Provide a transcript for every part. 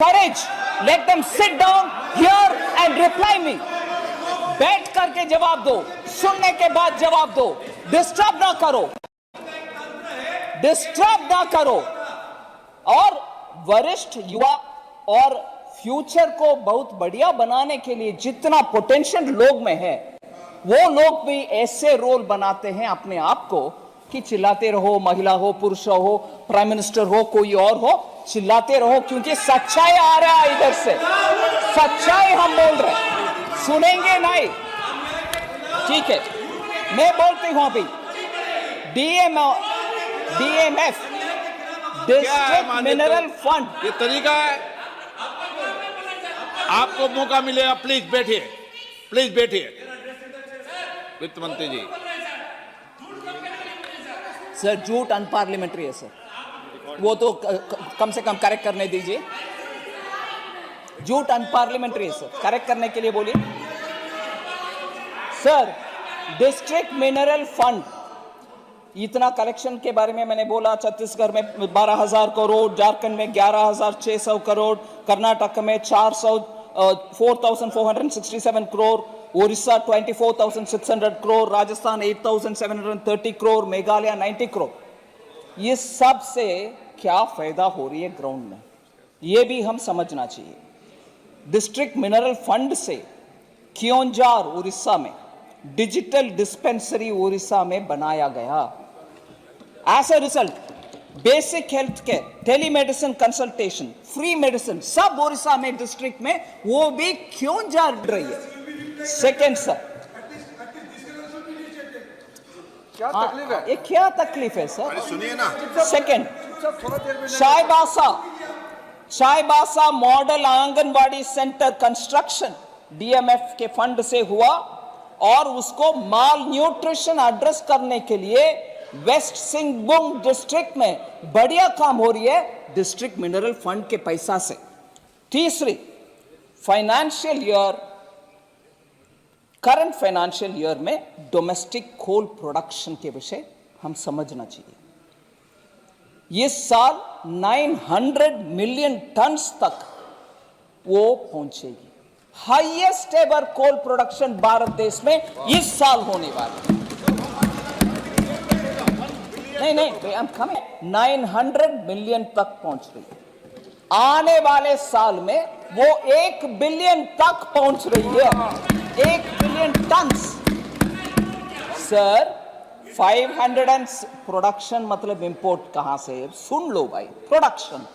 courage, let them sit down here and reply me. बैठ करके जवाब दो, सुनने के बाद जवाब दो, डिस्टर्ब ना करो, डिस्टर्ब ना करो। और वरिष्ठ युवा और फ्यूचर को बहुत बढ़िया बनाने के लिए जितना पोटेंशियल लोग में है, वो लोग भी ऐसे रोल बनाते हैं अपने आप को कि चिल्लाते रहो, महिला हो, पुरुष हो, प्राइम मिनिस्टर हो, कोई और हो, चिल्लाते रहो, क्योंकि सच्चाई आ रहा है इधर से, सच्चाई हम बोल रहे हैं, सुनेंगे नहीं। ठीक है, मैं बोलती हूं अभी डीएमएफ, डिस्ट्रिक्ट मिनरल फंड, ये तरीका है। आपको मौका मिलेगा, प्लीज बैठिए, प्लीज बैठिए। वित्त मंत्री जी। सर झूठ अनपार्लियामेंट्री है सर, वो तो कम से कम करेक्ट करने दीजिए। झूठ अनपार्लियामेंट्री है सर, करेक्ट करने के लिए बोलिए। सर डिस्ट्रिक्ट मिनरल फंड, इतना कलेक्शन के बारे में मैंने बोला। छत्तीसगढ़ में 12,000 करोड़, झारखंड में 11,600 करोड़, कर्नाटक में 4,467 करोड़, ओडिशा 24,600 करोड़, राजस्थान 8,730 करोड़, मेघालय 90 करोड़। ये सब से क्या फायदा हो रही है ग्राउंड में, ये भी हम समझना चाहिए। डिस्ट्रिक्ट मिनरल फंड से क्योंझार उड़ीसा में, डिजिटल डिस्पेंसरी उड़ीसा में बनाया गया। As a result basic health care, telemedicine consultation, free medicine सब उड़ीसा में डिस्ट्रिक्ट में, वो भी क्योंझार रही है। सेकेंड सर, क्या तकलीफ है? ये क्या तकलीफ है सर? सुनिए ना। Second, Chaibasa model anganwadi centre construction DMF के फंड से हुआ, और उसको माल न्यूट्रिशन एड्रेस करने के लिए वेस्ट सिंहभूम डिस्ट्रिक्ट में बढ़िया काम हो रही है डिस्ट्रिक्ट मिनरल फंड के पैसा से। तीसरी, financial year, current financial year में डोमेस्टिक कोल प्रोडक्शन के विषय हम समझना चाहिए। ये साल 900 मिलियन टन्स तक वो पहुंचेगी। Highest ever coal production Bharat देश में इस साल होने वाला है। नहीं, हम कमें 900 मिलियन तक पहुंच रही है। आने वाले साल में वो 1 बिलियन तक पहुंच रही है। 1 बिलियन टन्स सर। 500 प्रोडक्शन मतलब इंपोर्ट कहां से? सुन लो भाई, प्रोडक्शन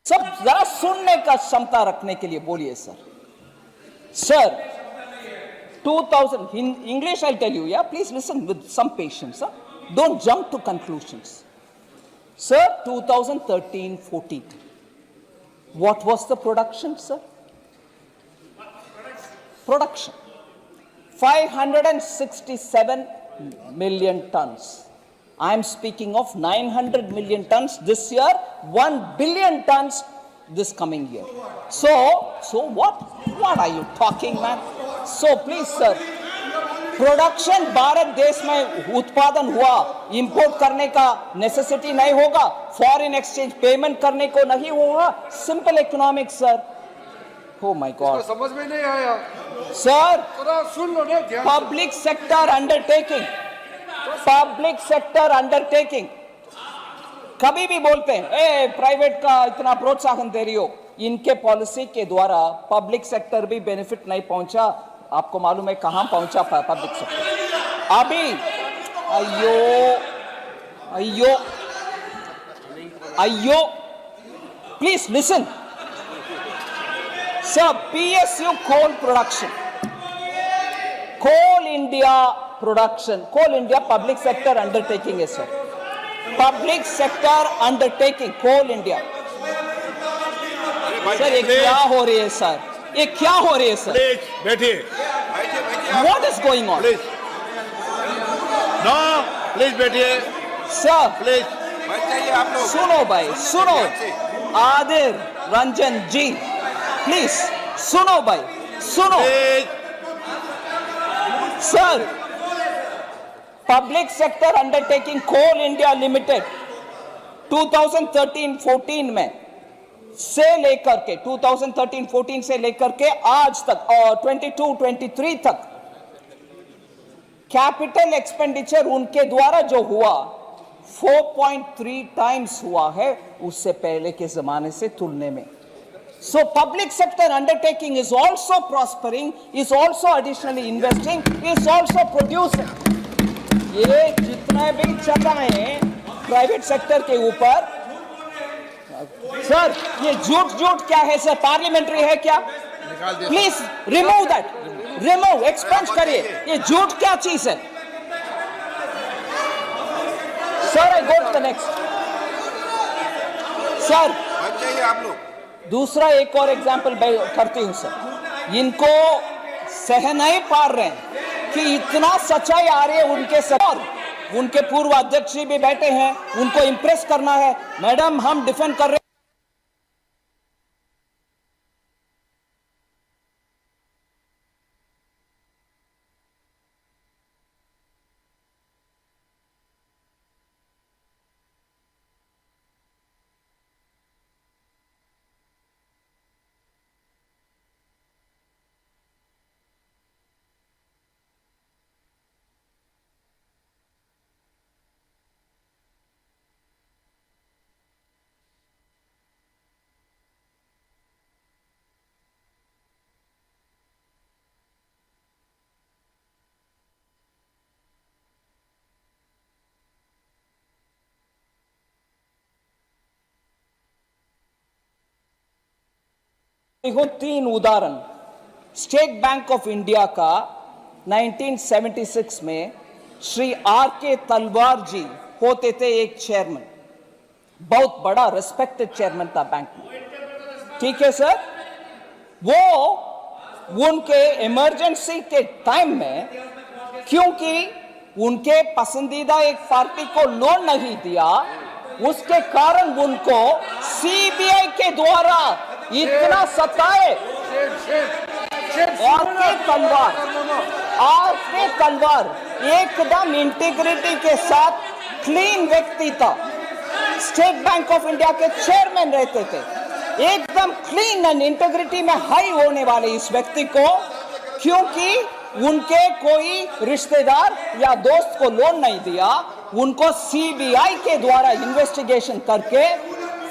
सब जरा सुनने का क्षमता रखने के लिए बोलिए sir. Sir 2000 English I tell you, या please listen with some patience, don't jump to conclusions. Sir 2013-14 what was the production sir? Production 567 million tons. I am speaking of 900 million tons this year, 1 billion tons this coming year. So what are you talking, man? So please sir, production Bharat देश में उत्पादन हुआ, import करने का necessity नहीं होगा, foreign exchange payment करने को नहीं होगा, simple economics sir. Oh my God, समझ में नहीं आया सर। सुन लो ना, public sector undertaking, public sector undertaking कभी भी बोलते हैं ए प्राइवेट का इतना प्रोत्साहन दे रही हो, इनके पॉलिसी के द्वारा पब्लिक सेक्टर भी बेनिफिट नहीं पहुंचा। आपको मालूम है कहां पहुंचा पब्लिक सेक्टर अभी? अयो please listen sir. PSU coal production, coal India production, coal India public sector undertaking है sir, public sector undertaking coal India. Sir ये क्या हो रही है सर? ये क्या हो रही है सर? प्लीज बैठिए। What is going on? Please no, please बैठिए सर। प्लीज। सुनो भाई, सुनो आदिर रंजन जी, प्लीज सुनो भाई, सुनो sir. Public sector undertaking coal India limited 2013-14 में से लेकर के 2013-14 से लेकर के आज तक और 22-23 तक कैपिटल एक्सपेंडिचर उनके द्वारा जो हुआ 4.3 टाइम्स हुआ है उससे पहले के जमाने से तुलने में. So public sector undertaking is also prospering, is also additionally investing, is also producing. ये जितना भी चल रहा है प्राइवेट सेक्टर के ऊपर, सर ये झूठ क्या है सर? पार्लियामेंट्री है क्या? Please remove that, remove, expunge करिए. ये झूठ क्या चीज है? Sir I go to the next. Sir आप लोग दूसरा एक और एग्जाम्पल करती हूं सर. इनको सह नहीं पा रहे हैं कि इतना सच्चाई आ रही है उनके सर. उनके पूर्व अध्यक्ष जी भी बैठे हैं, उनको इंप्रेस करना है. मैडम हम डिफेंड कर रहे हैं. देखो 3 उदाहरण. स्टेट बैंक ऑफ इंडिया का 1976 में श्री R.K. तलवार जी होते थे एक चेयरमैन. बहुत बड़ा रिस्पेक्टेड चेयरमैन था बैंक में. ठीक है सर. वो उनके इमरजेंसी के टाइम में क्योंकि उनके पसंदीदा एक पार्टी को लोन नहीं दिया, उसके कारण उनको सीबीआई के द्वारा इतना सताए. आर.के. तलवार एकदम इंटीग्रिटी के साथ क्लीन व्यक्ति था. स्टेट बैंक ऑफ इंडिया के चेयरमैन रहते थे. एकदम क्लीन एंड इंटीग्रिटी में हाई होने वाले इस व्यक्ति को क्योंकि उनके कोई रिश्तेदार या दोस्त को लोन नहीं दिया, उनको सीबीआई के द्वारा इन्वेस्टिगेशन करके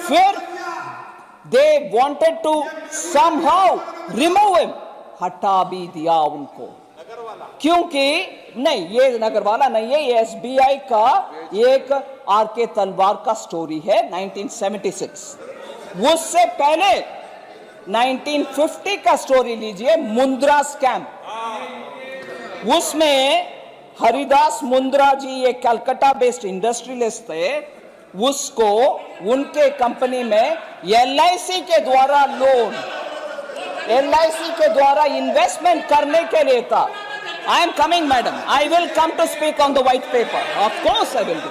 फिर they wanted to somehow remove him, हटा भी दिया उनको. क्योंकि नहीं, ये नगरवाला नहीं है, ये एसबीआई का एक R.K. तलवार का स्टोरी है 1976. उससे पहले 1950 का स्टोरी लीजिए, मुंद्रा स्कैम. उसमें हरिदास मुंद्रा जी एक कलकत्ता बेस्ड इंडस्ट्रियलिस्ट थे. उसको उनके कंपनी में एलआईसी के द्वारा लोन, एलआईसी के द्वारा इन्वेस्टमेंट करने के लिए था. I am coming madam, I will come to speak on the white paper. Of course I will do.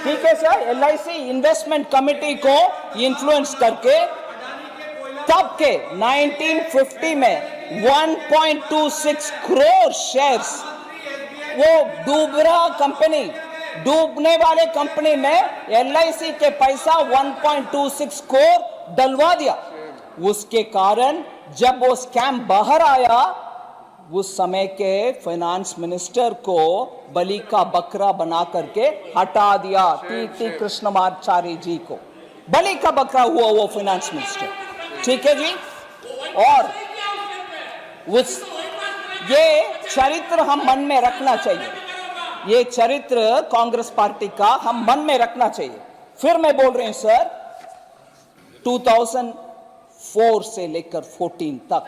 ठीक है सर. एलआईसी इन्वेस्टमेंट कमिटी को इन्फ्लुएंस करके तब के 1950 में 1.26 करोड़ शेयर्स, वो डूबरा कंपनी, डूबने वाले कंपनी में एलआईसी के पैसा 1.26 करोड़ डलवा दिया. उसके कारण जब वो स्कैम बाहर आया, उस समय के फाइनेंस मिनिस्टर को बलि का बकरा बना करके हटा दिया. टी कृष्णमाचार्य जी को बलि का बकरा हुआ वो फाइनेंस मिनिस्टर. ठीक है जी. और उस ये चरित्र हम मन में रखना चाहिए. ये चरित्र कांग्रेस पार्टी का हम मन में रखना चाहिए. फिर मैं बोल रही हूं सर, 2004 से लेकर 14 तक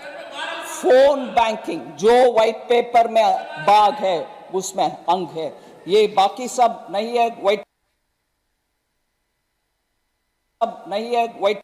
फोन बैंकिंग जो व्हाइट पेपर में बाग है उसमें अंग है, ये बाकी सब नहीं है. व्हाइट सब नहीं है. व्हाइट